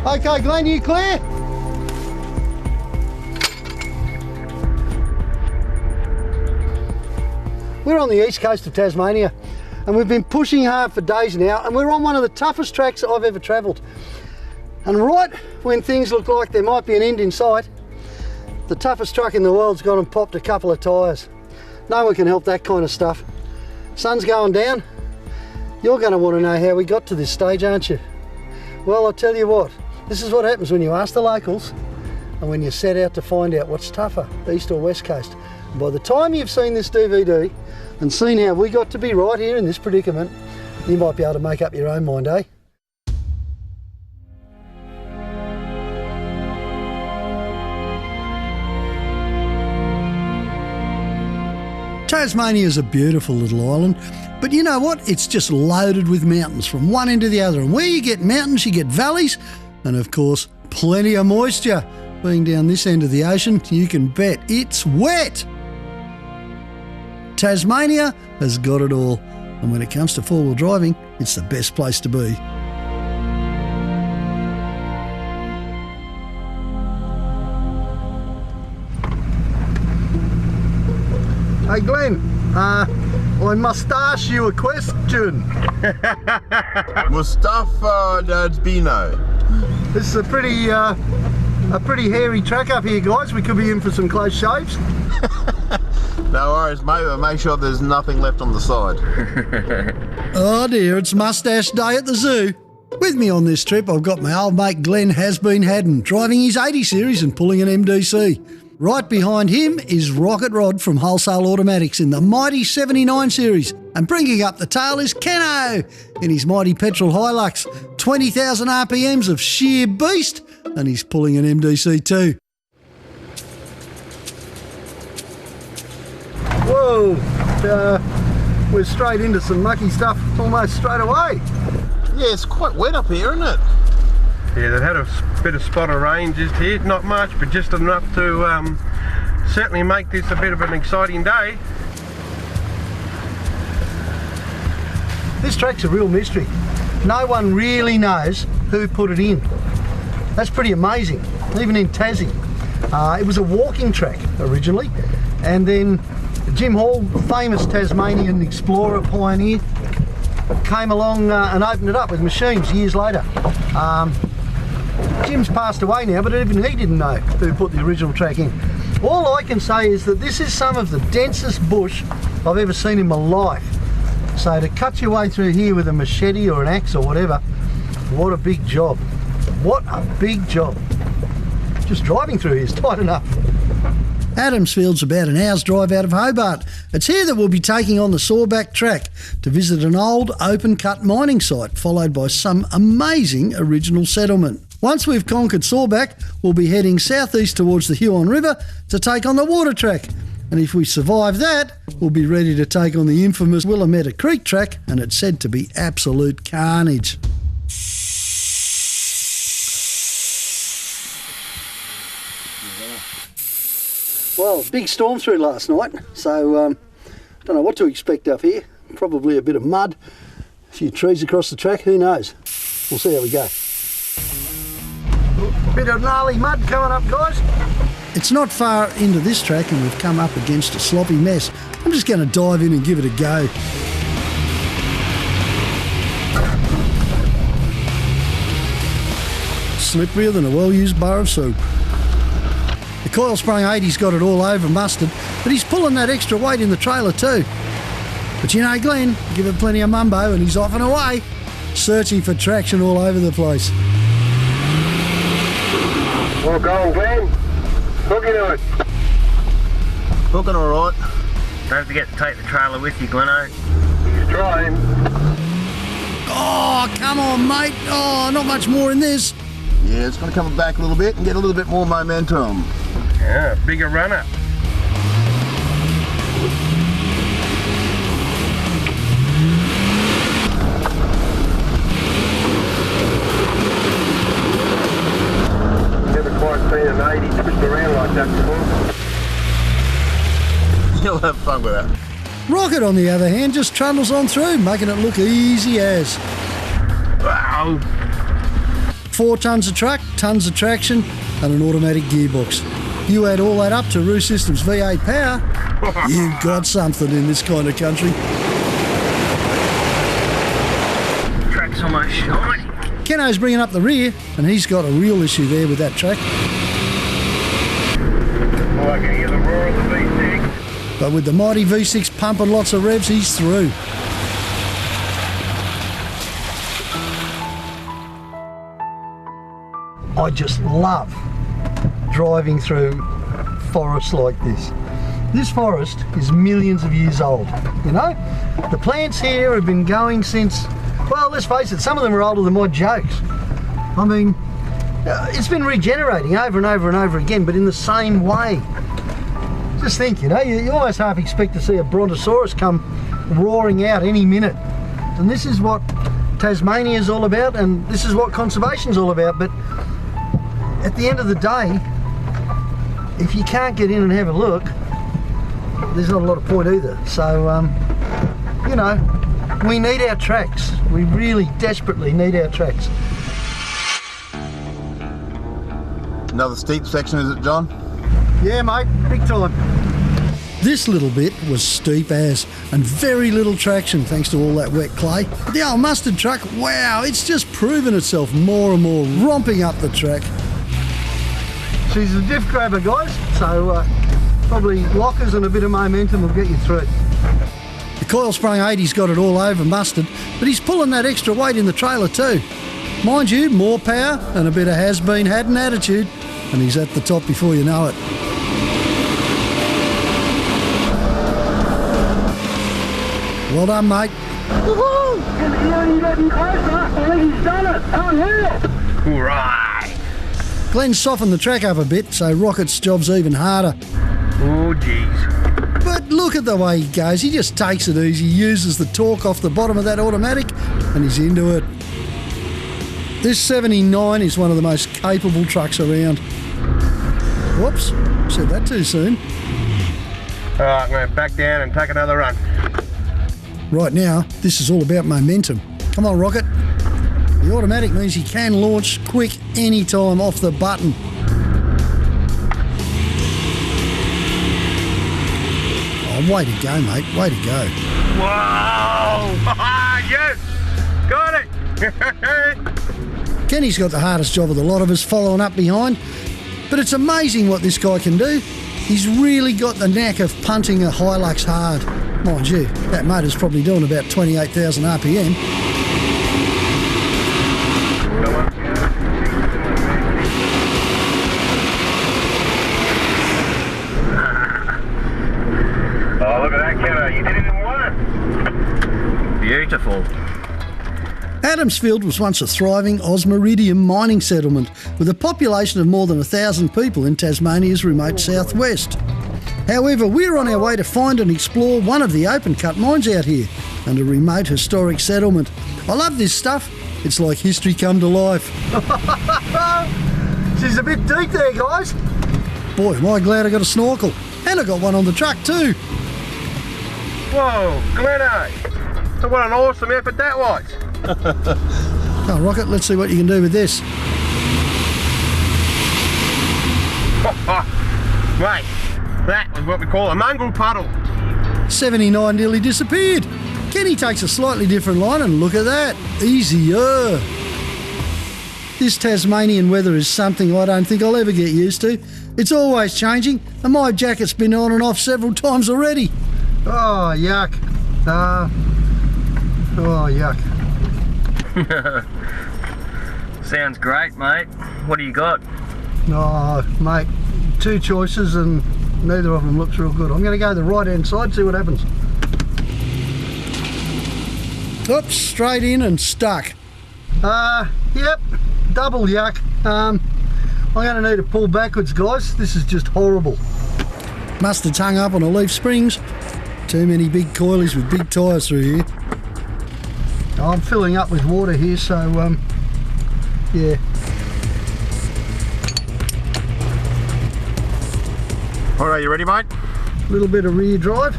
Okay, Glenn, you clear? We're on the east coast of Tasmania and we've been pushing hard for days now, and we're on one of the toughest tracks I've ever travelled. And right when things look like there might be an end in sight, the toughest truck in the world's gone and popped a couple of tyres. No one can help that kind of stuff. Sun's going down. You're going to want to know how we got to this stage, aren't you? Well, I'll tell you what, this is what happens when you ask the locals and when you set out to find out what's tougher, east or west coast. And by the time you've seen this DVD and seen how we got to be right here in this predicament, you might be able to make up your own mind, eh? Tasmania is a beautiful little island, but you know what? It's just loaded with mountains from one end to the other. And where you get mountains, you get valleys, and of course, plenty of moisture. Being down this end of the ocean, you can bet it's wet. Tasmania has got it all, and when it comes to four-wheel driving, it's the best place to be. Hey Glenn, I must ask you a question. Mustafa Dadbino. This is a pretty hairy track up here, guys. We could be in for some close shaves. No worries, mate, but make sure there's nothing left on the side. Oh dear, it's mustache day at the zoo. With me on this trip, I've got my old mate Glenn Has-Been Haddon, driving his 80 series and pulling an MDC. Right behind him is Rocket Rod from Wholesale Automatics in the mighty 79 series. And bringing up the tail is Keno in his mighty petrol Hilux. 20,000 RPMs of sheer beast, and he's pulling an MDC too. Whoa, we're straight into some mucky stuff almost straight away. Yeah, it's quite wet up here, isn't it? Yeah, they've had a bit of spot of rain just here, not much, but just enough to certainly make this a bit of an exciting day. This track's a real mystery. No one really knows who put it in. That's pretty amazing, even in Tassie. It was a walking track originally, and then Jim Hall, the famous Tasmanian explorer pioneer, came along and opened it up with machines years later. Jim's passed away now, but even he didn't know who put the original track in. All I can say is that this is some of the densest bush I've ever seen in my life. So to cut your way through here with a machete or an axe or whatever, what a big job. What a big job. Just driving through here is tight enough. Adamsfield's about an hour's drive out of Hobart. It's here that we'll be taking on the Sawback Track to visit an old open-cut mining site, followed by some amazing original settlement. Once we've conquered Sawback, we'll be heading southeast towards the Huon River to take on the water track. And if we survive that, we'll be ready to take on the infamous Willamette Creek track, and it's said to be absolute carnage. Well, big storm through last night, so don't know what to expect up here. Probably a bit of mud, a few trees across the track, who knows? We'll see how we go. Bit of gnarly mud coming up, guys. It's not far into this track and we've come up against a sloppy mess. I'm just going to dive in and give it a go. Slipperier than a well-used bar of soap. The coil sprung 80's got it all over mustard, but he's pulling that extra weight in the trailer too. But you know Glenn, give it plenty of mumbo and he's off and away, searching for traction all over the place. Well going, Glenn. Hooking to it. Looking alright. Don't forget to take the trailer with you, Gleno. He's trying. Oh, come on, mate. Oh, not much more in this. Yeah, it's going to come back a little bit and get a little bit more momentum. Yeah, bigger runner. Never quite seen an 80 twist around like that before. You'll have fun with that. Rocket, on the other hand, just trundles on through, making it look easy as. Wow. 4 tonnes of truck, tons of traction and an automatic gearbox. You add all that up to Roo Systems V8 power, you've got something in this kind of country. Track's almost shiny. Keno's bringing up the rear and he's got a real issue there with that track. Oh, I can hear the roar of the V6. But with the mighty V6 pumping lots of revs, he's through. I just love driving through forests like this. This forest is millions of years old, you know? The plants here have been going since, well, let's face it, some of them are older than my jokes. I mean, it's been regenerating over and over and over again, but in the same way. Just think, you know, you almost half expect to see a brontosaurus come roaring out any minute. And this is what Tasmania is all about, and this is what conservation is all about. But at the end of the day, if you can't get in and have a look, there's not a lot of point either. So, you know, we need our tracks. We really desperately need our tracks. Another steep section, is it, John? Yeah, mate, big time. This little bit was steep as, and very little traction thanks to all that wet clay. But the old mustard truck, wow, it's just proven itself more and more, romping up the track. She's a diff grabber, guys, so probably lockers and a bit of momentum will get you through. The coil sprung 80's got it all over mustard, but he's pulling that extra weight in the trailer too. Mind you, more power and a bit of has-been had an attitude, and he's at the top before you know it. Well done, mate. Woohoo! He's only getting closer. I think he's done it. Unreal. Right. Glenn's softened the track up a bit, so Rocket's job's even harder. Oh, geez. But look at the way he goes. He just takes it easy, uses the torque off the bottom of that automatic, and he's into it. This 79 is one of the most capable trucks around. Whoops, said that too soon. All right, I'm going to back down and take another run. Right now, this is all about momentum. Come on, Rocket. The automatic means he can launch quick anytime off the button. Oh, way to go, mate. Way to go. Whoa! Yes! Got it! Kenny's got the hardest job of the lot of us following up behind, but it's amazing what this guy can do. He's really got the knack of punting a Hilux hard. Mind you, that motor's probably doing about 28,000 RPM. Oh, look at that, Kenna. You did it in one. Beautiful. Adamsfield was once a thriving osmiridium mining settlement with a population of more than 1,000 people in Tasmania's remote southwest. However, we're on our way to find and explore one of the open-cut mines out here and a remote historic settlement. I love this stuff. It's like history come to life. She's a bit deep there, guys. Boy, am I glad I got a snorkel. And I got one on the truck too. Whoa, Gleno. So what an awesome effort that was. Oh, Rocket, let's see what you can do with this. Mate, that was what we call a mongrel puddle. 79 nearly disappeared. Kenny takes a slightly different line and look at that. Easier. This Tasmanian weather is something I don't think I'll ever get used to. It's always changing and my jacket's been on and off several times already. Oh, yuck. Oh, yuck. Sounds great, mate. What do you got? Oh, mate, 2 choices and neither of them looks real good. I'm going to go the right-hand side, see what happens. Oops, straight in and stuck. Yep, double yuck. I'm going to need to pull backwards, guys. This is just horrible. Mustard's hung up on a leaf springs. Too many big coilies with big tyres through here. I'm filling up with water here, so yeah. All right, you ready, mate? A little bit of rear drive.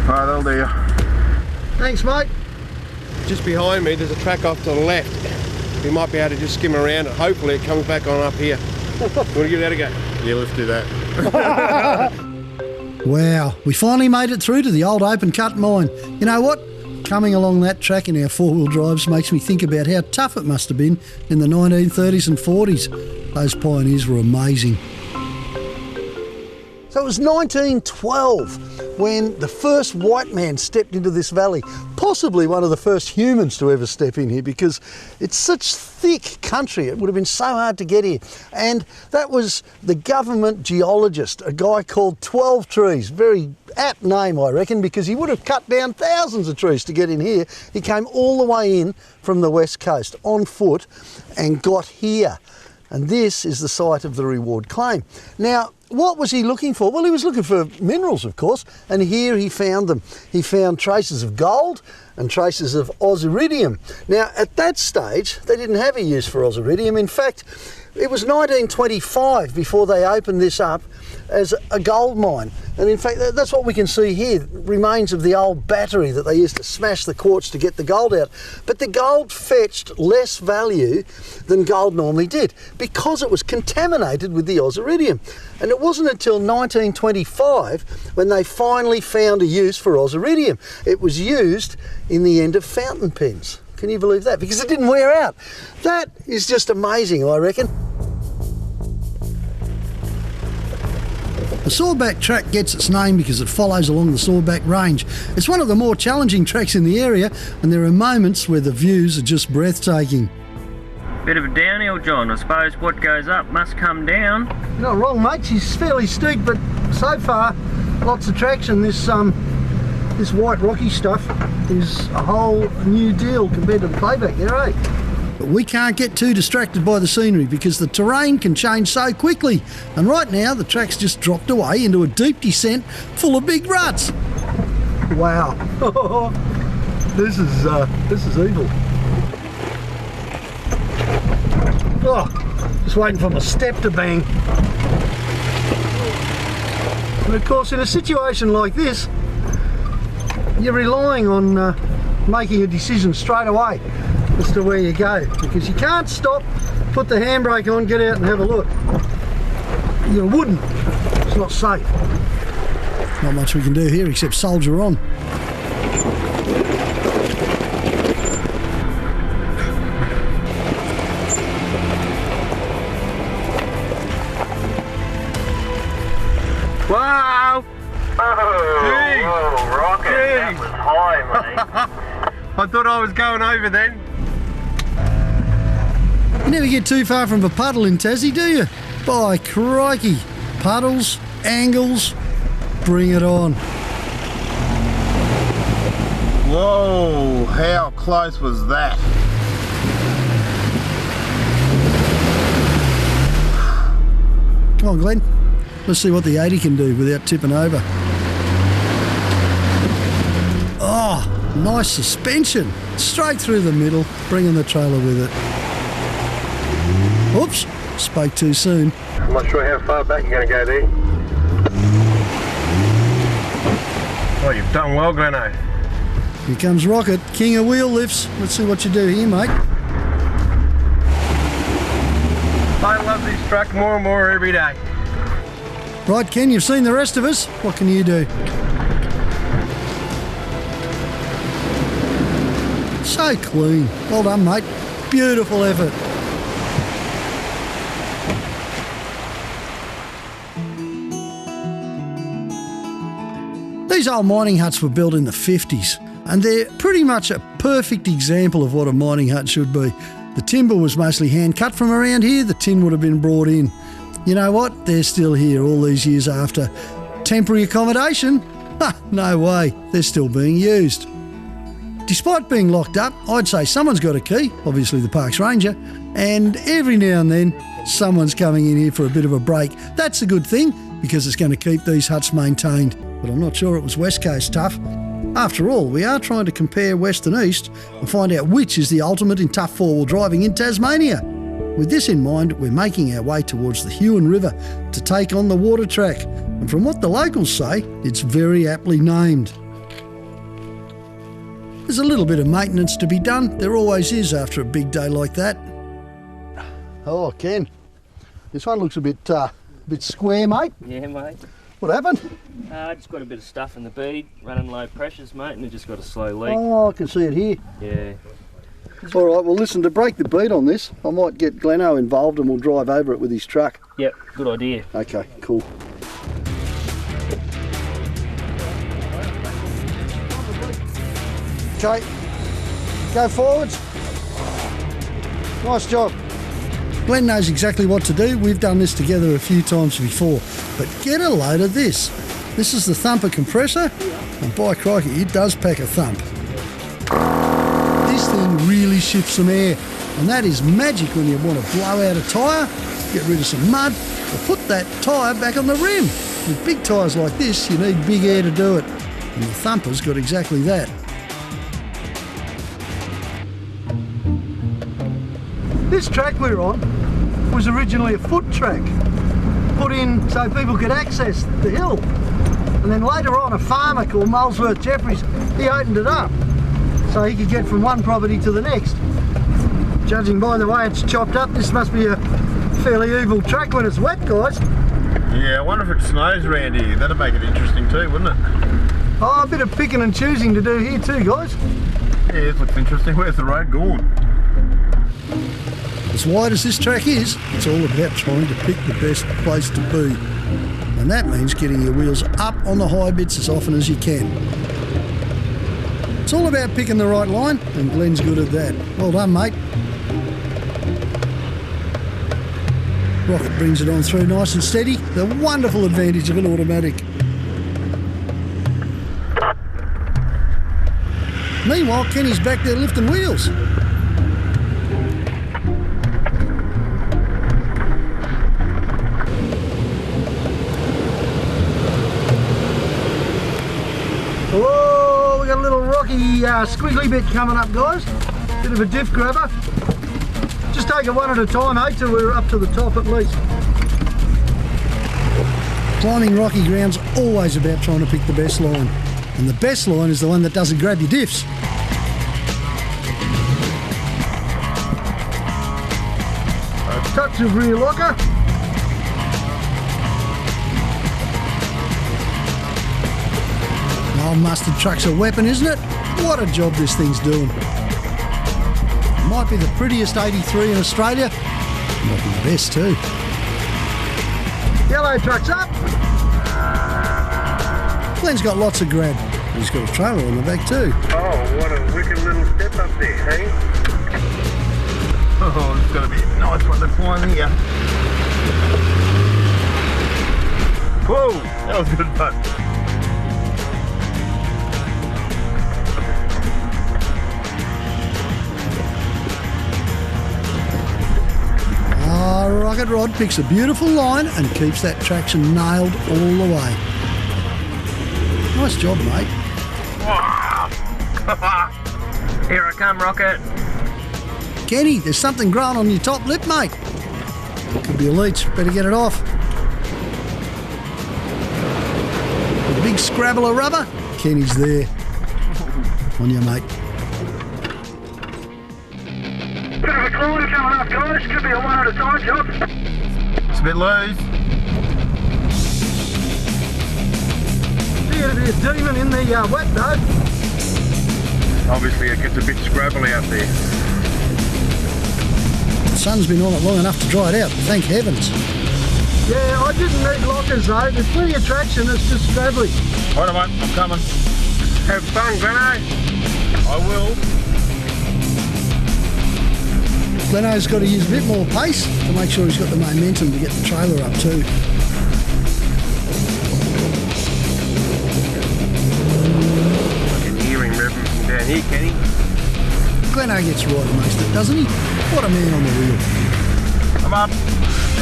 All dear. Thanks, mate. Just behind me, there's a track off to the left. We might be able to just skim around it. Hopefully it comes back on up here. You want to give that a go? Yeah, let's do that. Wow, we finally made it through to the old open cut mine. You know what? Coming along that track in our four-wheel drives makes me think about how tough it must have been in the 1930s and 40s. Those pioneers were amazing. So it was 1912 when the first white man stepped into this valley, possibly one of the first humans to ever step in here, because it's such thick country, it would have been so hard to get here. And that was the government geologist, a guy called 12 Trees, very apt name I reckon, because he would have cut down thousands of trees to get in here. He came all the way in from the west coast on foot and got here. And this is the site of the reward claim. Now, what was he looking for? Well, he was looking for minerals, of course, and here he found them. He found traces of gold and traces of osiridium. Now, at that stage, they didn't have a use for osiridium. In fact, it was 1925 before they opened this up as a gold mine. And in fact, that's what we can see here, remains of the old battery that they used to smash the quartz to get the gold out. But the gold fetched less value than gold normally did because it was contaminated with the osiridium. And it wasn't until 1925 when they finally found a use for osiridium. It was used in the end of fountain pens. Can you believe that? Because it didn't wear out. That is just amazing, I reckon. The Sawback Track gets its name because it follows along the Sawback Range. It's one of the more challenging tracks in the area, and there are moments where the views are just breathtaking. Bit of a downhill, John. I suppose what goes up must come down. You're not wrong, mate. She's fairly steep, but so far, lots of traction. This white rocky stuff is a whole new deal compared to the playback there, eh? But we can't get too distracted by the scenery because the terrain can change so quickly. And right now, the track's just dropped away into a deep descent full of big ruts. Wow. This is evil. Oh, just waiting for my step to bang. And of course, in a situation like this, you're relying on making a decision straight away as to where you go, because you can't stop, put the handbrake on, get out and have a look. You wouldn't. It's not safe. Not much we can do here except soldier on. Wow! Oh, rocket, that was high, mate. I thought I was going over then. You never get too far from a puddle in Tassie, do you? By crikey. Puddles, angles, bring it on. Whoa, how close was that? Come on, Glenn. Let's see what the 80 can do without tipping over. Oh, nice suspension. Straight through the middle, bringing the trailer with it. Oops, spoke too soon. I'm not sure how far back you're going to go there. Oh, you've done well, Gleno. Here comes Rocket, king of wheel lifts. Let's see what you do here, mate. I love this truck more and more every day. Right, Ken, you've seen the rest of us. What can you do? So clean. Well done, mate. Beautiful effort. These old mining huts were built in the 50s, and they're pretty much a perfect example of what a mining hut should be. The timber was mostly hand cut from around here, the tin would have been brought in. You know what? They're still here all these years after. Temporary accommodation? Ha, no way, they're still being used. Despite being locked up, I'd say someone's got a key, obviously the parks ranger, and every now and then someone's coming in here for a bit of a break. That's a good thing, because it's going to keep these huts maintained. But I'm not sure it was West Coast tough. After all, we are trying to compare West and East and find out which is the ultimate in tough four-wheel driving in Tasmania. With this in mind, we're making our way towards the Huon River to take on the water track. And from what the locals say, it's very aptly named. There's a little bit of maintenance to be done. There always is after a big day like that. Oh, Ken, this one looks a bit square, mate. Yeah, mate. What happened? I just got a bit of stuff in the bead, running low pressures, mate, and it just got a slow leak. Oh, I can see it here. Yeah. All right, well listen, to break the beat on this, I might get Gleno involved and we'll drive over it with his truck. Yep, good idea. Okay, cool. Okay, go forwards. Nice job. Glenn knows exactly what to do. We've done this together a few times before. But get a load of this. This is the thumper compressor, and by crikey, it does pack a thump. This thing really shifts some air, and that is magic when you want to blow out a tyre, get rid of some mud, or put that tyre back on the rim. With big tyres like this, you need big air to do it, and the thumper's got exactly that. This track we're on was originally a foot track, put in so people could access the hill. And then later on, a farmer called Molesworth Jeffries, he opened it up so he could get from one property to the next. Judging by the way it's chopped up, this must be a fairly evil track when it's wet, guys. Yeah, I wonder if it snows around here. That'd make it interesting too, wouldn't it? Oh, a bit of picking and choosing to do here too, guys. Yeah, it looks interesting. Where's the road going? As wide as this track is, it's all about trying to pick the best place to be. And that means getting your wheels up on the high bits as often as you can. It's all about picking the right line, and Glenn's good at that. Well done, mate. Rocket brings it on through nice and steady. The wonderful advantage of an automatic. Meanwhile, Kenny's back there lifting wheels. Oh, we got a little rocky squiggly bit coming up, guys. Bit of a diff grabber. Just take it one at a time, eh, till we're up to the top at least. Climbing rocky ground's always about trying to pick the best line. And the best line is the one that doesn't grab your diffs. A touch of rear locker. Oh, mustard truck's a weapon, isn't it? What a job this thing's doing. Might be the prettiest 83 in Australia. Might be the best too. Yellow truck's up. Glenn's got lots of grab. He's got a trailer on the back too. Oh, what a wicked little step up there, hey? Oh, it's going to be a nice one to climb here. Whoa, that was good fun. Rocket Rod picks a beautiful line and keeps that traction nailed all the way. Nice job, mate. Here I come, Rocket. Kenny, there's something growing on your top lip, mate. Could be a leech. Better get it off. A big scrabble of rubber. Kenny's there. On you, mate. Bit of a climb coming up, guys. Could be a one at a time job. It's a bit loose. See, it'll be a demon in the wet though. Obviously it gets a bit scrabbly out there. The sun's been on it long enough to dry it out, thank heavens. Yeah, I didn't need lockers though. There's plenty of traction, it's just scrabbly. All right, mate, I'm coming. Have fun, Gleno. I will. Gleno's got to use a bit more pace to make sure he's got the momentum to get the trailer up too. I can hear him revving from down here, Kenny. Gleno gets right most of it, doesn't he? What a man on the wheel. I'm up.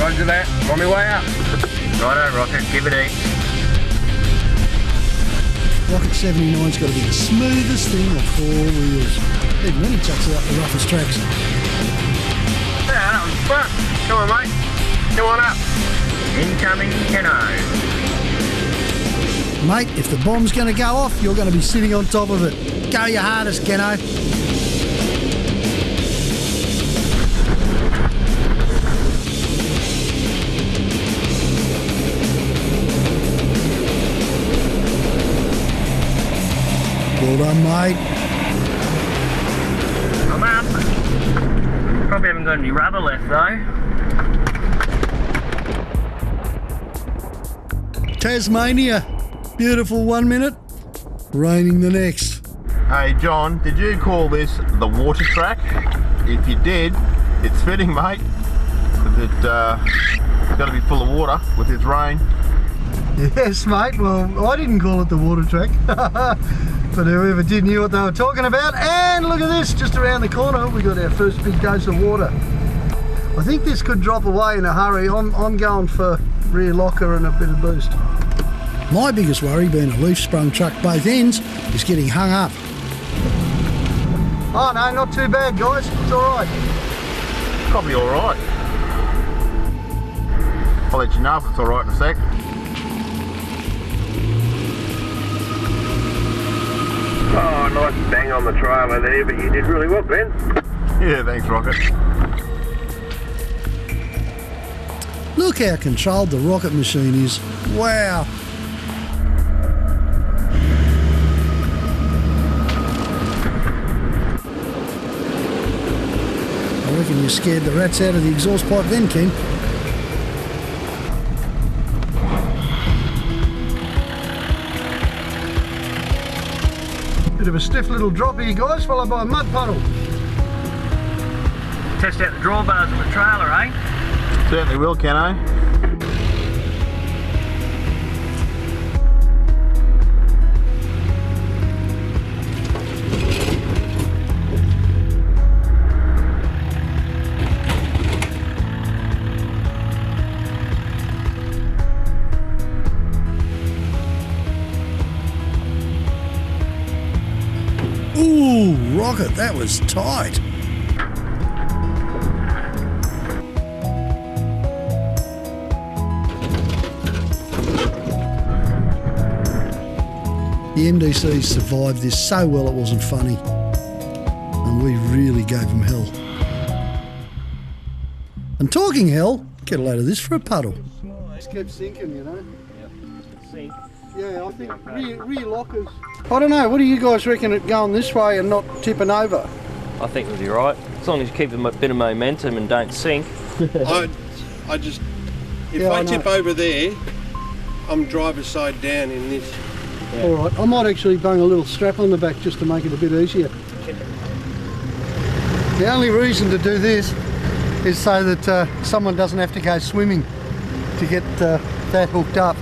Roger that. On my way up. Righto, Rocket, give it each. Rocket 79's got to be the smoothest thing on four wheels. Even when he chucks it up the roughest tracks. Yeah, that was fun. Come on, mate. Come on up. Incoming Keno. Mate, if the bomb's going to go off, you're going to be sitting on top of it. Go your hardest, Geno. Well done, mate. I'm up. Probably haven't got any rubber left though. Tasmania. Beautiful 1 minute, raining the next. Hey John, did you call this the water track? If you did, it's fitting, mate. It's got to be full of water with this rain. Yes, mate. Well, I didn't call it the water track, but whoever did knew what they were talking about. And look at this, just around the corner, we got our first big dose of water. I think this could drop away in a hurry. I'm going for rear locker and a bit of boost. My biggest worry, being a leaf-sprung truck both ends, is getting hung up. Oh no, not too bad, guys. It's all right. Probably all right. I'll let you know if it's all right in a sec. Oh, nice bang on the trailer there, but you did really well, Ben. Yeah, thanks, Rocket. Look how controlled the rocket machine is. Wow. I reckon you scared the rats out of the exhaust pipe then, Ken. Bit of a stiff little drop here, guys, followed by a mud puddle. Test out the drawbars of the trailer, eh? Certainly will, Keno. Ooh, Rocket, that was tight. The MDC survived this so well it wasn't funny. And we really gave them hell. And talking hell, get a load of this for a puddle. Just kept sinking, you know. Yep. Sink. Yeah, I think rear lockers. I don't know, what do you guys reckon it going this way and not tipping over? I think it'll be right. As long as you keep a bit of momentum and don't sink. I just, if I tip over there, I'm driver's side down in this. Yeah. All right, I might actually bung a little strap on the back just to make it a bit easier. The only reason to do this is so that someone doesn't have to go swimming to get that hooked up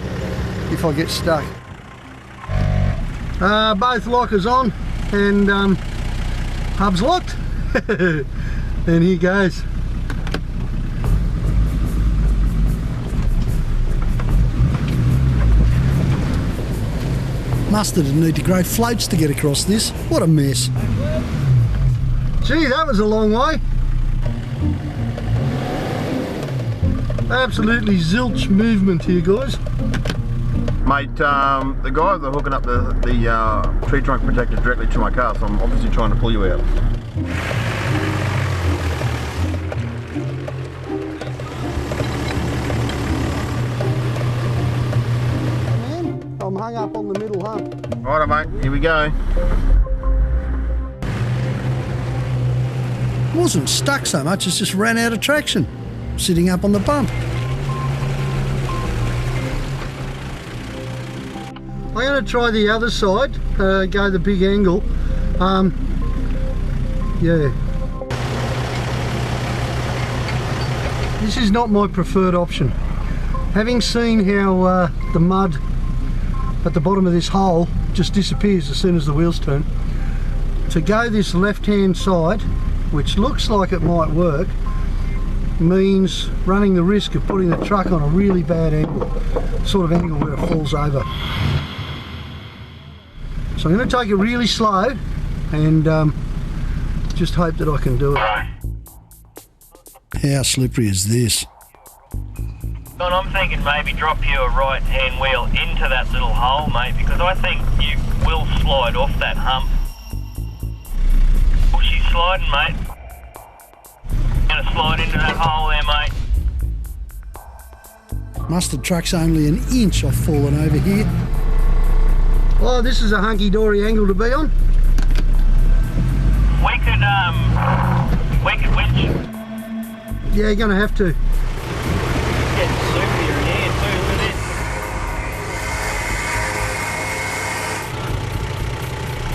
if I get stuck. Both lockers on and hub's locked. And here goes. Mustard would need to grow floats to get across this. What a mess. Gee, that was a long way. Absolutely zilch movement here, guys. Mate, the guys are hooking up the tree trunk protector directly to my car, so I'm obviously trying to pull you out. I'm hung up on the middle hump. Righto, mate, here we go. It wasn't stuck so much, it's just ran out of traction, sitting up on the bump. I'm going to try the other side, go the big angle. Yeah. This is not my preferred option. Having seen how the mud at the bottom of this hole just disappears as soon as the wheels turn, to go this left-hand side, which looks like it might work, means running the risk of putting the truck on a really bad angle, sort of angle where it falls over. So I'm going to take it really slow and just hope that I can do it. How slippery is this? John, I'm thinking maybe drop your right hand wheel into that little hole, mate, because I think you will slide off that hump. Oh, she's sliding, mate. Gonna slide into that hole there, mate. Mustard truck's only an inch off falling over here. Oh, this is a hunky-dory angle to be on. We could winch. Yeah, you're gonna have to. Getting soupy in here too, look at this.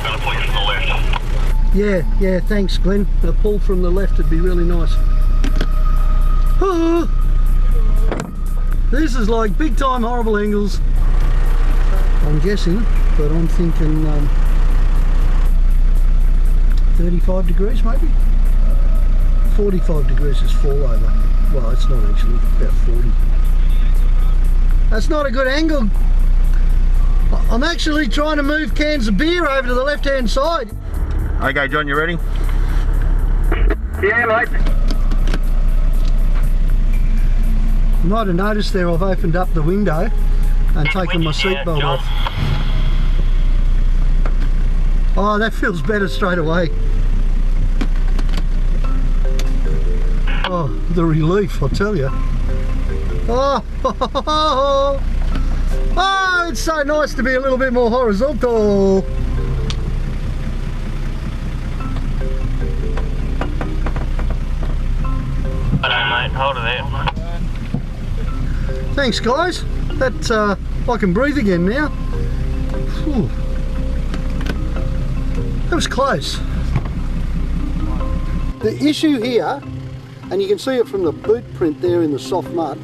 Gonna pull you from the left. Yeah, thanks Glenn. A pull from the left would be really nice. Oh, this is like big time horrible angles, I'm guessing, but I'm thinking 35 degrees maybe? 45 degrees is fall over. Well, it's not actually, about 40. That's not a good angle. I'm actually trying to move cans of beer over to the left hand side. Okay, John, you ready? Yeah, mate. You might have noticed there I've opened up the window and taken my seatbelt off. Oh, that feels better straight away. Oh, the relief, I tell you. Oh, oh, it's so nice to be a little bit more horizontal. Hello, mate. Hold it there. Thanks, guys. That I can breathe again now. Whew. That was close. The issue here, and you can see it from the boot print there in the soft mud,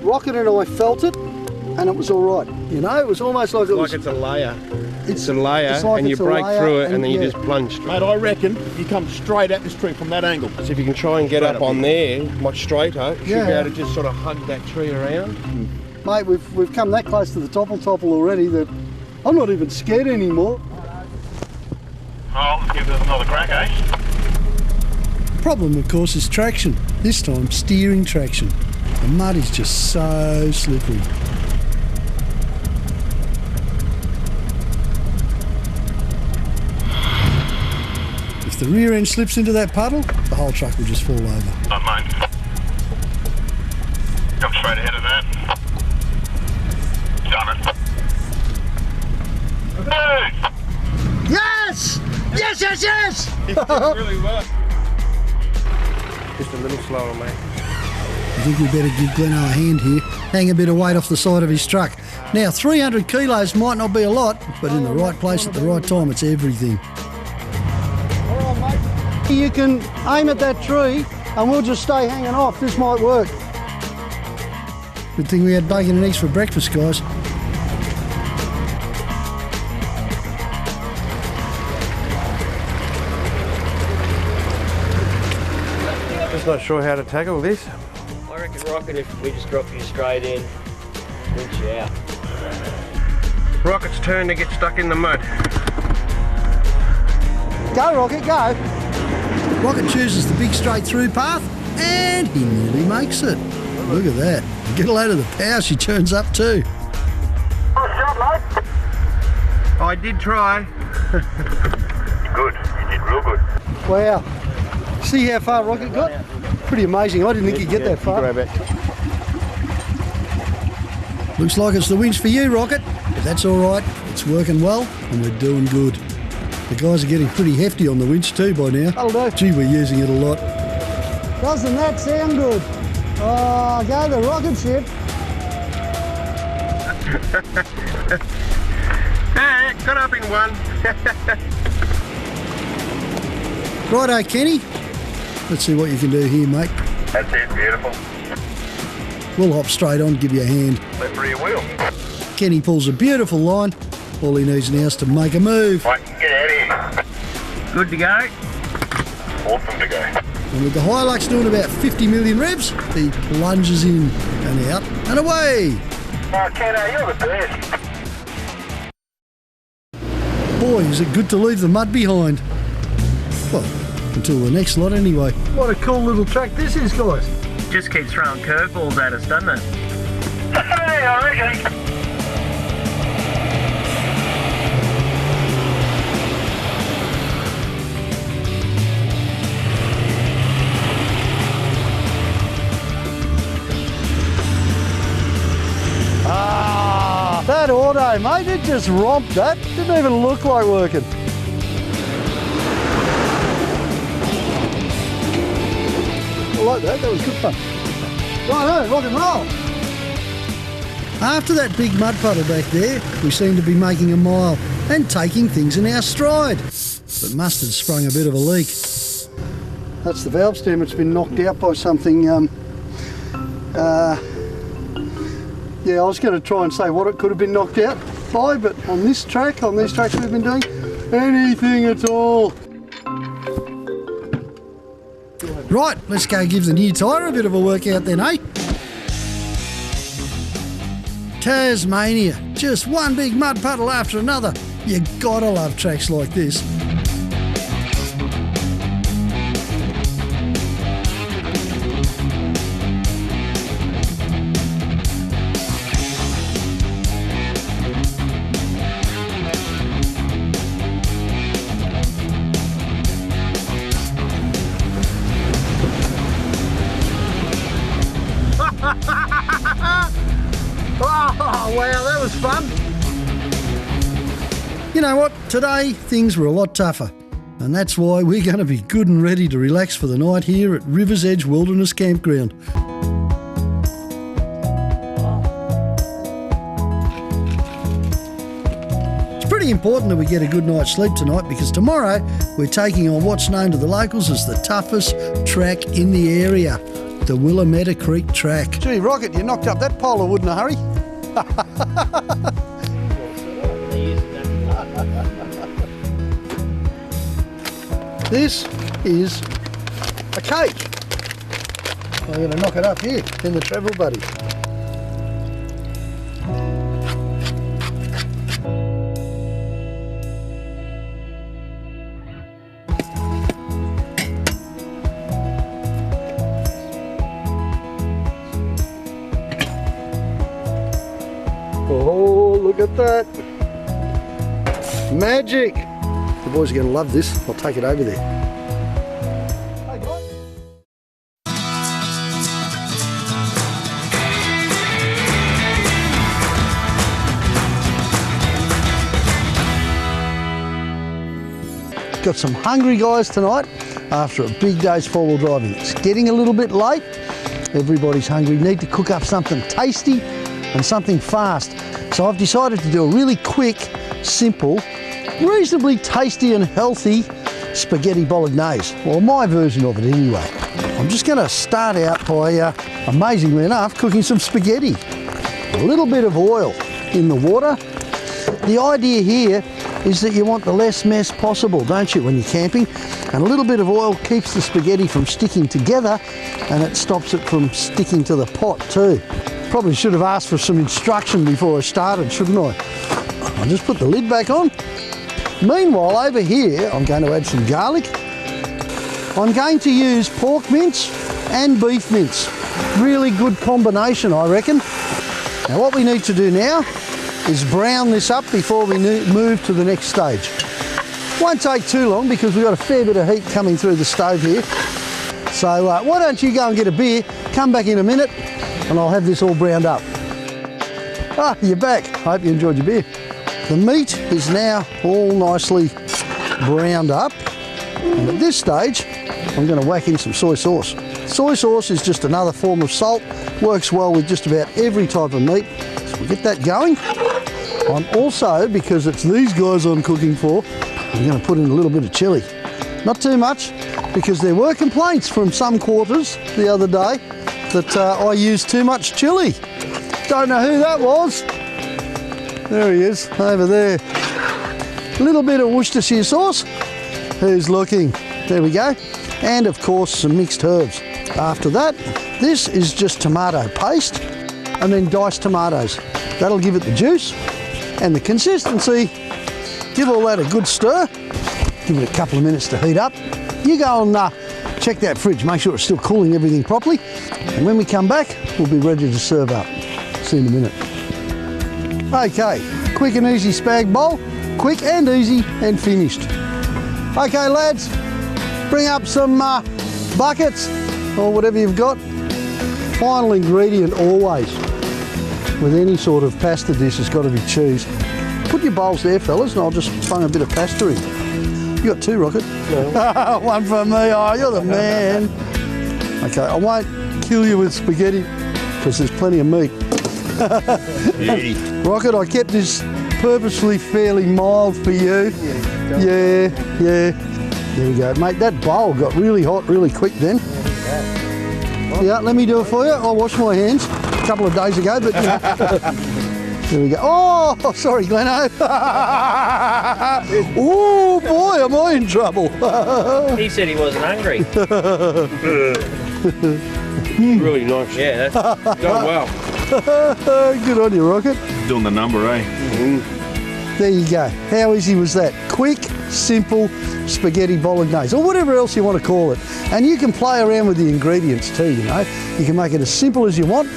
Rocket and I felt it and it was alright. You know, it was almost like it was... Like it's a layer. It's a layer, like and you break through it, and then you yeah. just plunge. Mate, I reckon you come straight at this tree from that angle. So if you can try and get up on there, much straighter, you should be Yeah. able to just sort of hug that tree around. Mate, we've come that close to the topple already that I'm not even scared anymore. Oh, let's give this another crack, eh? Problem, of course, is traction. This time, steering traction. The mud is just so slippery. If the rear end slips into that puddle, the whole truck will just fall over. Not mine. Come straight ahead of that. Done it. Hey! Yes! Yes, yes, yes! Really well. Just a little slower, mate. I think we better give Glenn a hand here, hang a bit of weight off the side of his truck. Now, 300 kilos might not be a lot, but in the right place at the right time, it's everything. All right, mate. You can aim at that tree and we'll just stay hanging off. This might work. Good thing we had bacon and eggs for breakfast, guys. Just not sure how to tackle this. I reckon, Rocket, if we just drop you straight in, winch you out. Rocket's turn to get stuck in the mud. Go, Rocket, go. Rocket chooses the big straight through path and he nearly makes it. Look at that. Get a load of the power she turns up too. Nice job, mate. I did try. Good. You did real good. Wow. See how far Rocket got? Pretty amazing. I didn't think he'd get that far. Grab it. Looks like it's the winch for you, Rocket. But that's all right. It's working well and we're doing good. The guys are getting pretty hefty on the winch too by now. That'll do. Gee, we're using it a lot. Doesn't that sound good? Oh, go the rocket ship. Hey, got up in one. Righto, Kenny. Let's see what you can do here, mate. That's it. Beautiful. We'll hop straight on, give you a hand. Left rear wheel. Kenny pulls a beautiful line. All he needs now is to make a move. Right, get out of Good to go. here. Awesome to go. And with the Hilux doing about 50 million revs, he plunges in and out and away. Oh, Kenno, you're the best. Boy, is it good to leave the mud behind. Well, until the next lot anyway. What a cool little track this is, guys. Just keeps throwing curveballs at us, doesn't it? Hey, I reckon. auto, mate. It just romped that. Didn't even look like working. I like that. That was good fun. Righto, rock and roll. After that big mud puddle back there, we seem to be making a mile and taking things in our stride. But Mustard sprung a bit of a leak. That's the valve stem. It's been knocked out by something. Yeah, I was going to try and say what it could have been knocked out by, but on this track, on these tracks we've been doing, anything at all. Right, let's go give the new tyre a bit of a workout then, eh? Tasmania, just one big mud puddle after another. You gotta love tracks like this. Oh, wow, that was fun. You know what? Today, things were a lot tougher. And that's why we're going to be good and ready to relax for the night here at River's Edge Wilderness Campground. It's pretty important that we get a good night's sleep tonight because tomorrow we're taking on what's known to the locals as the toughest track in the area, the Willamette Track. Gee, Rocket, you knocked up that pole of wood in a hurry. This is a cage. I'm going to knock it up here in the travel buddy. Oh, look at that. Magic. The boys are going to love this. I'll take it over there. Hey, guys. Got some hungry guys tonight after a big day's four-wheel driving. It's getting a little bit late. Everybody's hungry. Need to cook up something tasty and something fast. So I've decided to do a really quick, simple, reasonably tasty and healthy spaghetti bolognese. Well, my version of it anyway. I'm just going to start out by, amazingly enough, cooking some spaghetti. A little bit of oil in the water. The idea here is that you want the less mess possible, don't you, when you're camping? And a little bit of oil keeps the spaghetti from sticking together and it stops it from sticking to the pot too. Probably should have asked for some instruction before I started, shouldn't I? I'll just put the lid back on. Meanwhile, over here, I'm going to add some garlic. I'm going to use pork mince and beef mince. Really good combination, I reckon. Now, what we need to do now is brown this up before we move to the next stage. Won't take too long because we've got a fair bit of heat coming through the stove here. So why don't you go and get a beer, come back in a minute, and I'll have this all browned up. Ah, you're back. Hope you enjoyed your beer. The meat is now all nicely browned up. And at this stage, I'm going to whack in some soy sauce. Soy sauce is just another form of salt. Works well with just about every type of meat. So we'll get that going. I'm also, because it's these guys I'm cooking for, I'm going to put in a little bit of chilli. Not too much, because there were complaints from some quarters the other day that I used too much chilli. Don't know who that was. There he is, over there. A little bit of Worcestershire sauce. Who's looking? There we go. And of course some mixed herbs. After that, this is just tomato paste and then diced tomatoes. That'll give it the juice and the consistency. Give all that a good stir. Give it a couple of minutes to heat up. You go and check that fridge, make sure it's still cooling everything properly. And when we come back, we'll be ready to serve up. See you in a minute. Okay, quick and easy spag bowl. Quick and easy and finished. Okay lads, bring up some buckets or whatever you've got. Final ingredient always. with any sort of pasta dish has got to be cheese. Put your bowls there, fellas, and I'll just bung a bit of pasta in. You got two, Rocket? Yeah. One for me. Oh, you're the man. Okay, I won't kill you with spaghetti because there's plenty of meat. Rocket, I kept this purposely fairly mild for you. Yeah. There we go. Mate, that bowl got really hot really quick then. Yeah, let me do it for you. I washed my hands a couple of days ago, but there we go. Oh, sorry, Gleno. Oh boy, am I in trouble. He said he wasn't hungry. Really nice. Yeah, that's Done well. Good on you, Rocket. Doing the number, eh? There you go. How easy was that? Quick, simple spaghetti bolognese, or whatever else you want to call it. And you can play around with the ingredients too, you know. You can make it as simple as you want.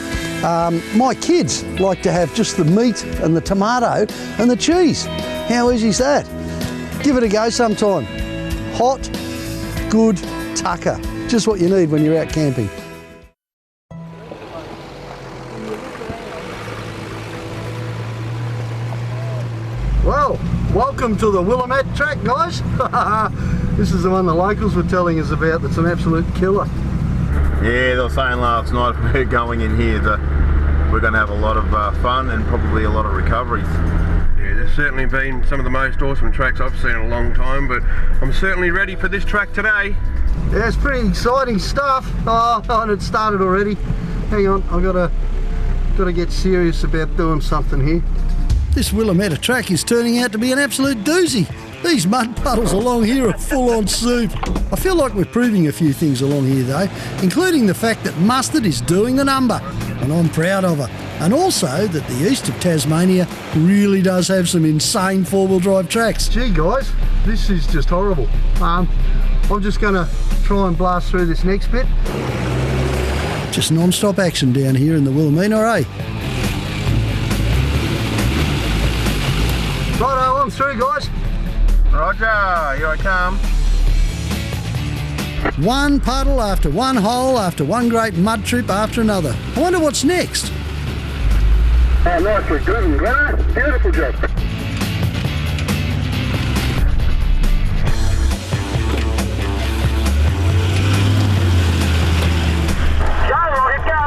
My kids like to have just the meat and the tomato and the cheese. How easy is that? Give it a go sometime. Hot, good tucker. Just what you need when you're out camping. Well, welcome to the Willamette Track, guys. This is the one the locals were telling us about that's an absolute killer. Yeah, they were saying last night we're going in here that we're going to have a lot of fun and probably a lot of recoveries. Yeah, there's certainly been some of the most awesome tracks I've seen in a long time, but I'm certainly ready for this track today. Yeah, it's pretty exciting stuff. Oh, and it started already. Hang on, I've got to get serious about doing something here. This Willamette Track is turning out to be an absolute doozy. These mud puddles along here are full on soup. I feel like we're proving a few things along here though, including the fact that mustard is doing the number, and I'm proud of her. And also that the east of Tasmania really does have some insane four-wheel drive tracks. Gee guys, this is just horrible. I'm just going to try and blast through this next bit. Just non-stop action down here in the Willamette, eh? Righto, I'm through, guys. Roger, here I come. One puddle after one hole after one great mud trip after another. I wonder what's next. Oh, nicely driven, Glenn. Beautiful job. Go, Rocket, go.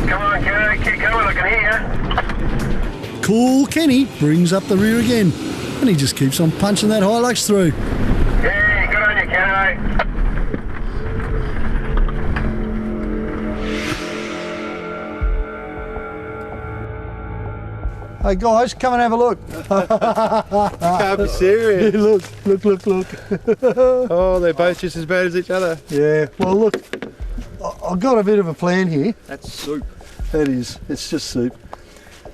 Come on, Kenny, keep going, I can hear you. Cool Kenny brings up the rear again, and he just keeps on punching that Hilux through. Yeah, good on you, Kenny. Hey guys, come and have a look. Can't be serious. Look. Oh, they're both just as bad as each other. Yeah, well look, I've got a bit of a plan here. That's soup. It is, it's just soup.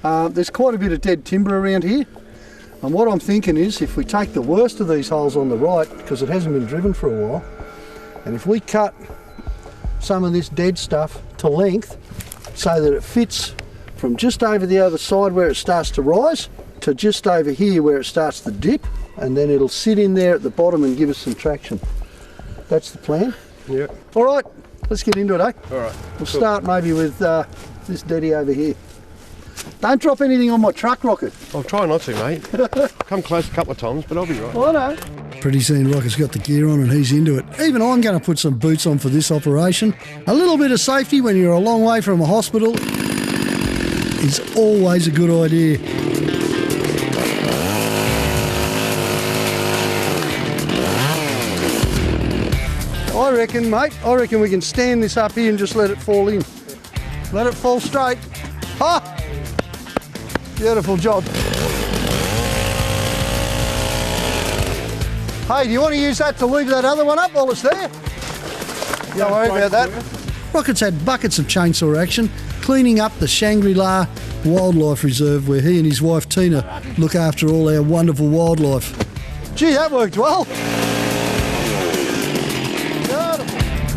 There's quite a bit of dead timber around here, and what I'm thinking is if we take the worst of these holes on the right, because it hasn't been driven for a while, and if we cut some of this dead stuff to length so that it fits from just over the other side where it starts to rise to just over here where it starts to dip, and then it'll sit in there at the bottom and give us some traction. That's the plan. Yeah. All right, let's get into it, eh? All right. We'll start maybe with this deadie over here. Don't drop anything on my truck, Rocket. I'll try not to, mate. Come close a couple of times, but I'll be right. I know. Pretty soon Rocket's got the gear on and he's into it. Even I'm going to put some boots on for this operation. A little bit of safety when you're a long way from a hospital is always a good idea. I reckon, mate, we can stand this up here and just let it fall in. Let it fall straight. Ha! Beautiful job. Hey, do you want to use that to leave that other one up while it's there? Don't worry about that. Rocket's had buckets of chainsaw action cleaning up the Shangri-La Wildlife Reserve where he and his wife Tina look after all our wonderful wildlife. Gee, that worked well.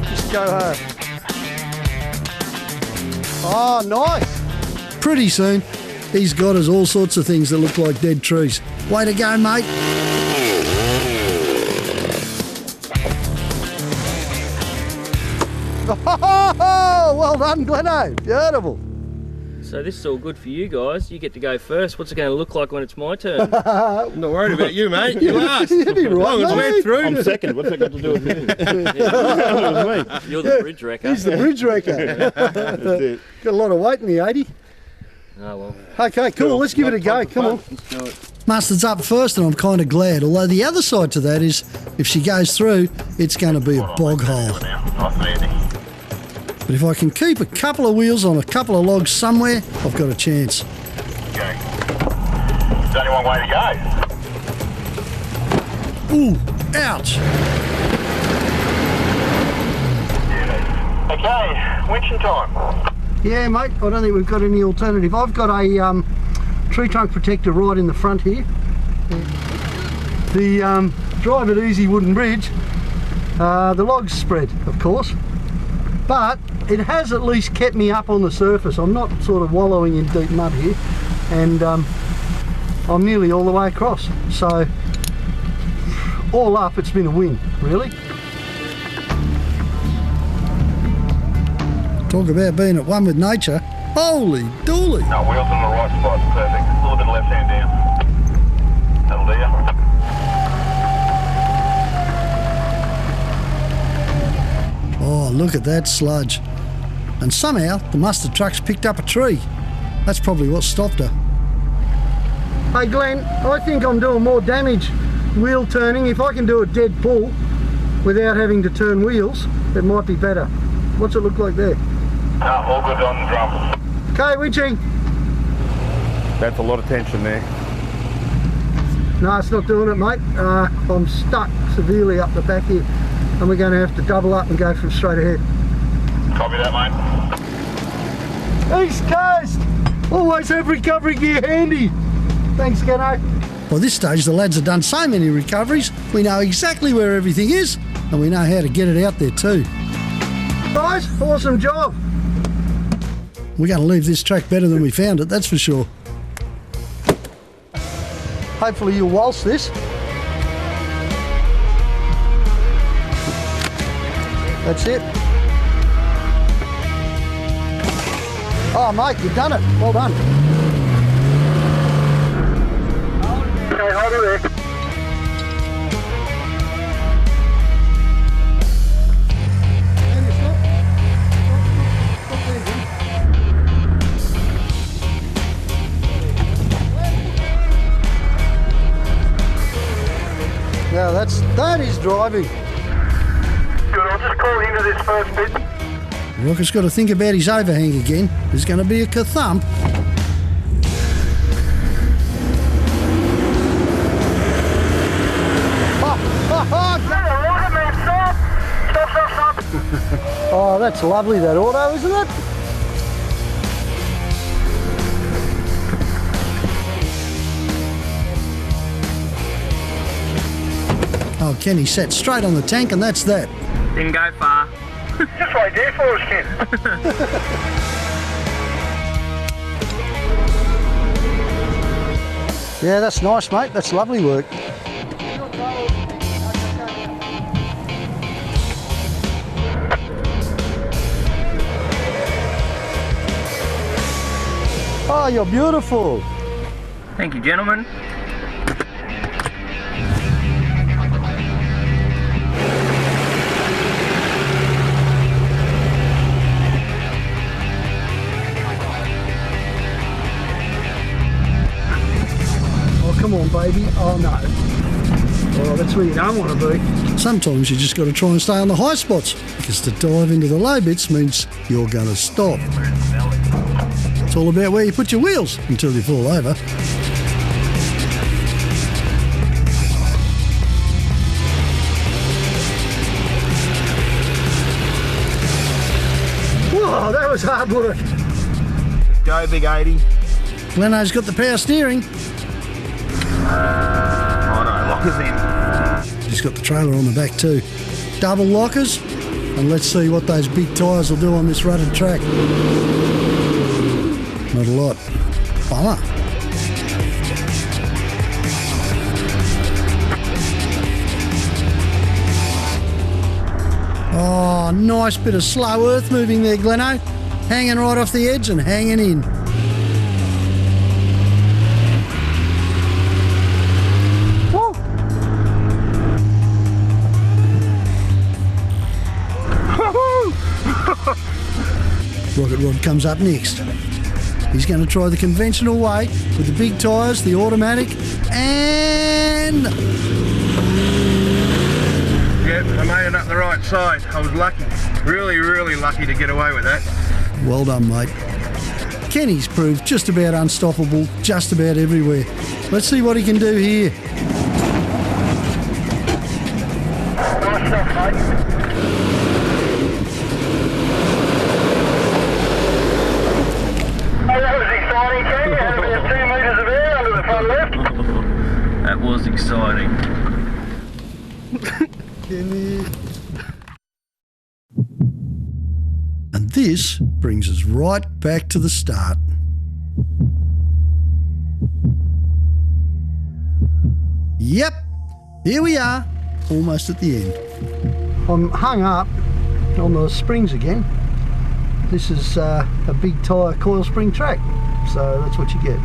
Just go home. Oh, nice. Pretty soon, he's got us all sorts of things that look like dead trees. Way to go, mate. Oh, well done, Gleno. Beautiful. So this is all good for you guys. You get to go first. What's it going to look like when it's my turn? I'm not worried about you, mate. You last. You did right, Long as we're mate. through. I'm second. What's that got to do with me? You're the bridge wrecker. He's the bridge wrecker. That's it. Got a lot of weight in the 80. Oh well. Okay, cool. Let's give it a go. Come on. Let's do it. Mustard's up first, and I'm kind of glad. Although the other side to that is, if she goes through, it's going to be a bog hole. Nice and easy. But if I can keep a couple of wheels on a couple of logs somewhere, I've got a chance. Okay. There's only one way to go. Ooh, ouch. Okay, winching time. Yeah, mate, I don't think we've got any alternative. I've got a tree trunk protector right in the front here. The drive it easy wooden bridge, the logs spread, of course, but it has at least kept me up on the surface. I'm not sort of wallowing in deep mud here, and I'm nearly all the way across. So, all up, it's been a win, really. Talk about being at one with nature. Holy dooly! No, wheels in the right spot, perfect. A little bit of left hand down. That'll do ya. Oh, look at that sludge. And somehow the mustard truck's picked up a tree. That's probably what stopped her. Hey Glenn, I think I'm doing more damage wheel turning. If I can do a dead pull without having to turn wheels, it might be better. What's it look like there? No, all good on the drum. Okay, winching. That's a lot of tension there. No, it's not doing it, mate. I'm stuck severely up the back here, and we're going to have to double up and go from straight ahead. Copy that, mate. East Coast! Always have recovery gear handy. Thanks, Gano. By this stage, the lads have done so many recoveries, we know exactly where everything is, and we know how to get it out there too. Guys, awesome job. We're going to leave this track better than we found it, that's for sure. Hopefully you'll waltz this. That's it. Oh mate, you've done it. Well done. Okay, hold it there. Now that is driving. Good, I'll just call into this first bit. Rocker's got to think about his overhang again. There's going to be a ka-thump. Oh, that's lovely, that auto, isn't it? Oh, Kenny sat straight on the tank, and that's that. Didn't go far. Just wait there for us, Ken. Yeah, that's nice, mate. That's lovely work. Oh, you're beautiful. Thank you, gentlemen. Come on, baby. Oh, no. Oh, that's where you don't want to be. Sometimes you just got to try and stay on the high spots, because to dive into the low bits means you're going to stop. It's all about where you put your wheels until you fall over. Whoa, that was hard work. Go, big 80. Leno's got the power steering. Oh no, lockers in. He's got the trailer on the back too. Double lockers, and let's see what those big tyres will do on this rutted track. Not a lot. Bummer. Oh, nice bit of slow earth moving there, Gleno. Hanging right off the edge and hanging in. Woo. Rocket Rod comes up next. He's going to try the conventional way with the big tyres, the automatic, and... Yep, I made it up the right side. I was lucky. Really, really lucky to get away with that. Well done, mate. Kenny's proved just about unstoppable, just about everywhere. Let's see what he can do here. Nice stuff, mate. Hey, that was exciting, Ken. You had about 2 metres of air under the front left. That was exciting. And this brings us right back to the start. Yep, here we are, almost at the end. I'm hung up on the springs again. This is a big tyre coil spring track, so that's what you get.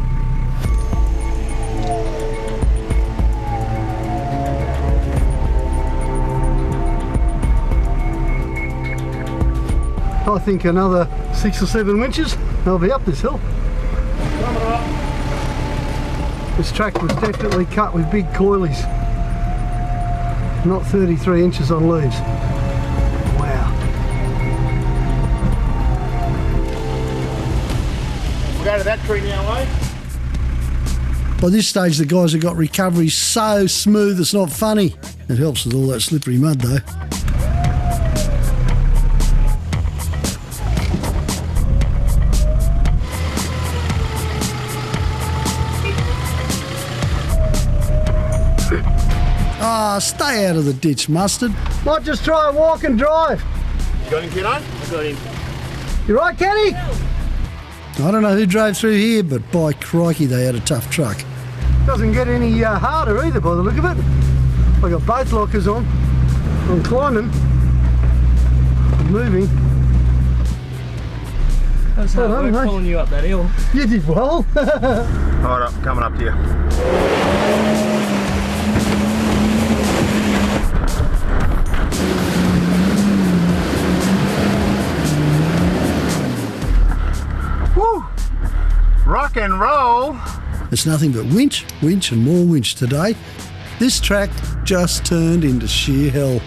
I think another 6 or 7 winches, I'll be up this hill. This track was definitely cut with big coilies, not 33 inches on leaves. Wow. We'll go to that tree now, eh? By this stage the guys have got recovery so smooth it's not funny. It helps with all that slippery mud though. Ah, stay out of the ditch, Mustard. Might just try and walk and drive. You got him, kiddo? I got him. You right, Kenny? I don't know who drove through here, but by crikey, they had a tough truck. Doesn't get any harder either by the look of it. I got both lockers on. I'm climbing. I'm moving. That's hard work mate. pulling you up that hill. You did well. Alright, up, coming up to you. Woo! Rock and roll! It's nothing but winch, winch and more winch today. This track just turned into sheer hell.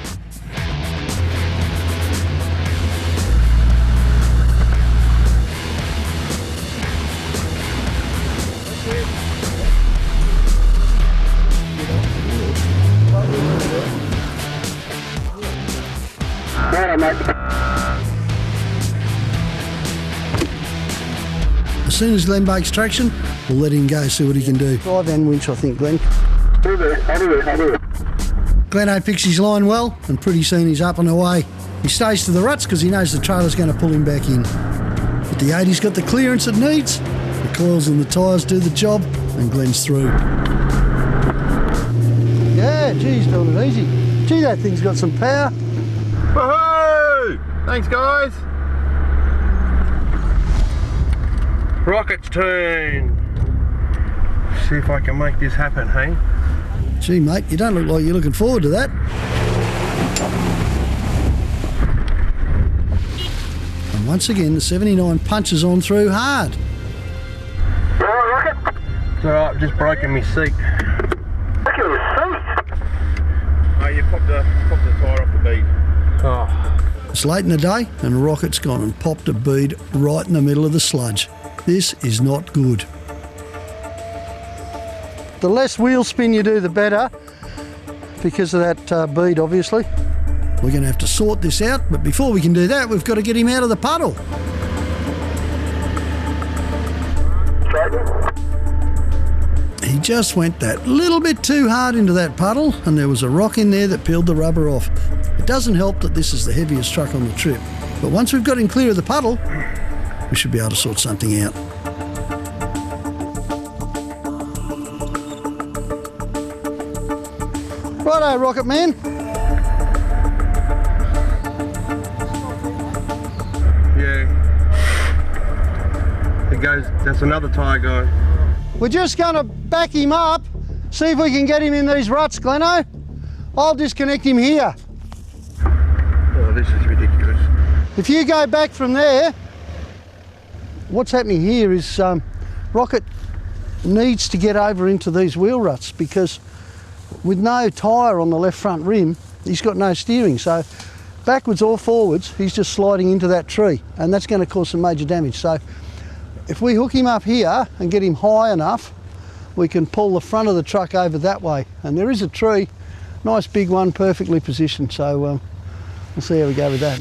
As soon as Glenn makes traction, we'll let him go, see what he can do. Drive and winch, I think, Glenn. I'll do it. Gleno picks his line well, and pretty soon he's up and away. He stays to the ruts because he knows the trailer's going to pull him back in. But the 80's got the clearance it needs, the coils and the tyres do the job, and Glenn's through. Yeah, gee, he's doing it easy. Gee, that thing's got some power. Woohoo! Thanks, guys. Rocket's turn. See if I can make this happen, hey? Gee, mate, you don't look like you're looking forward to that. And once again, the 79 punches on through hard. It's alright, I've just broken my seat. Oh, you popped the tyre off the bead. Oh. It's late in the day, and Rocket's gone and popped a bead right in the middle of the sludge. This is not good. The less wheel spin you do, the better, because of that bead, obviously. We're going to have to sort this out, but before we can do that, we've got to get him out of the puddle. He just went that little bit too hard into that puddle, and there was a rock in there that peeled the rubber off. It doesn't help that this is the heaviest truck on the trip, but once we've got him clear of the puddle, we should be able to sort something out. Righto, Rocket Man. goes. That's another tyre guy. We're just going to back him up, see if we can get him in these ruts, Gleno. I'll disconnect him here. Oh, this is ridiculous. If you go back from there, what's happening here is Rocket needs to get over into these wheel ruts, because with no tyre on the left front rim, he's got no steering. So backwards or forwards, he's just sliding into that tree, and that's going to cause some major damage. So if we hook him up here and get him high enough, we can pull the front of the truck over that way. And there is a tree, nice big one, perfectly positioned. So we'll see how we go with that.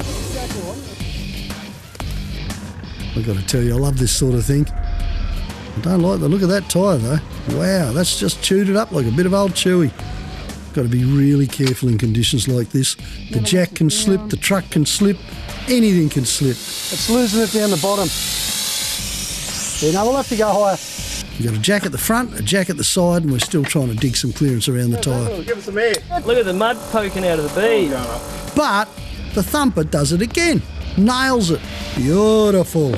I've got to tell you, I love this sort of thing. I don't like the look of that tyre though. Wow, that's just chewed it up like a bit of old chewy. Got to be really careful in conditions like this. The jack can slip, the truck can slip, anything can slip. It's losing it down the bottom. Yeah, no, we'll have to go higher. You've got a jack at the front, a jack at the side, and we're still trying to dig some clearance around the tyre. Give us some air. Look at the mud poking out of the bead. But the thumper does it again. Nails it. Beautiful.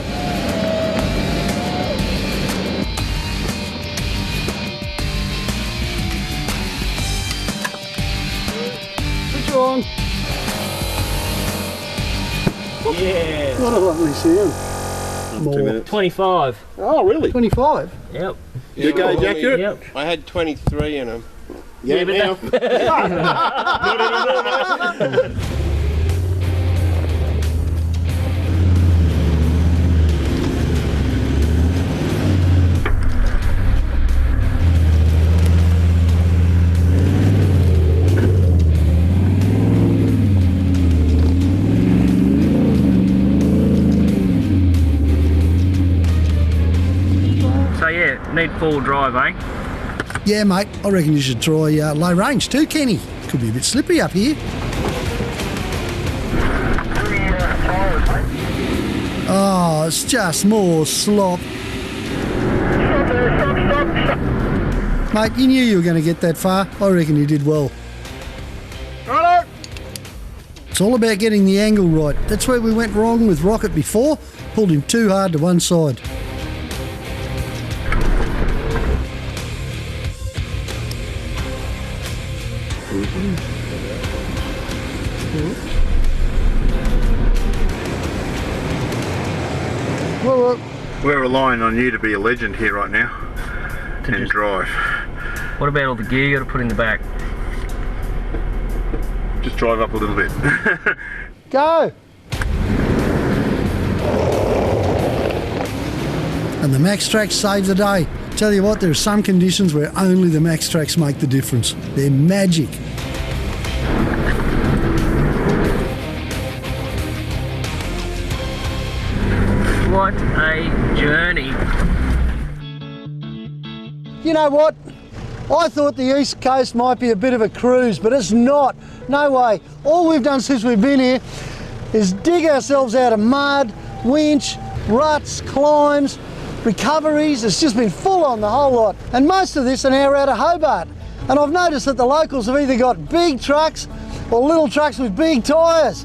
Switch on. Yeah. What a lovely sound. 2 minutes. 25. Oh, really? 25. Yep. You go, accurate? Yep. I had 23 in them. Yeah, but now. Not anymore, mate. So yeah, need full drive, eh? Yeah, mate, I reckon you should try low range too, Kenny. Could be a bit slippery up here. Oh, it's just more slop. Mate, you knew you were going to get that far. I reckon you did well. Righto. It's all about getting the angle right. That's where we went wrong with Rocket before. Pulled him too hard to one side. We're relying on you to be a legend here right now and drive. What about all the gear you got to put in the back? Just drive up a little bit. Go! And the Max Tracks save the day. Tell you what, there are some conditions where only the Max Tracks make the difference. They're magic. What a journey. You know what? I thought the East Coast might be a bit of a cruise, but it's not. No way. All we've done since we've been here is dig ourselves out of mud, winch, ruts, climbs, recoveries. It's just been full on, the whole lot. And most of this an hour out of Hobart. And I've noticed that the locals have either got big trucks or little trucks with big tyres.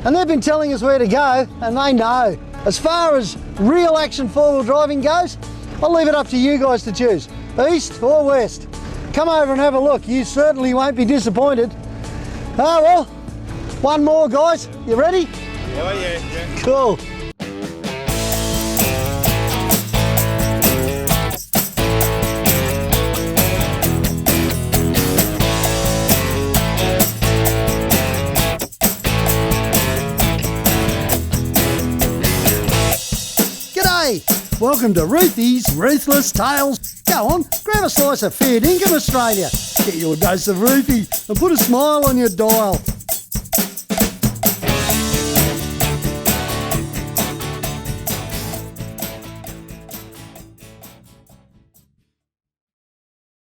And they've been telling us where to go, and they know. As far as real action four-wheel driving goes, I'll leave it up to you guys to choose, east or west. Come over and have a look. You certainly won't be disappointed. Oh well, one more, guys. You ready? Oh yeah. Cool. Welcome to Roothy's Ruthless Tales. Go on, grab a slice of fair dinkum, Australia. Get your dose of Roothy and put a smile on your dial.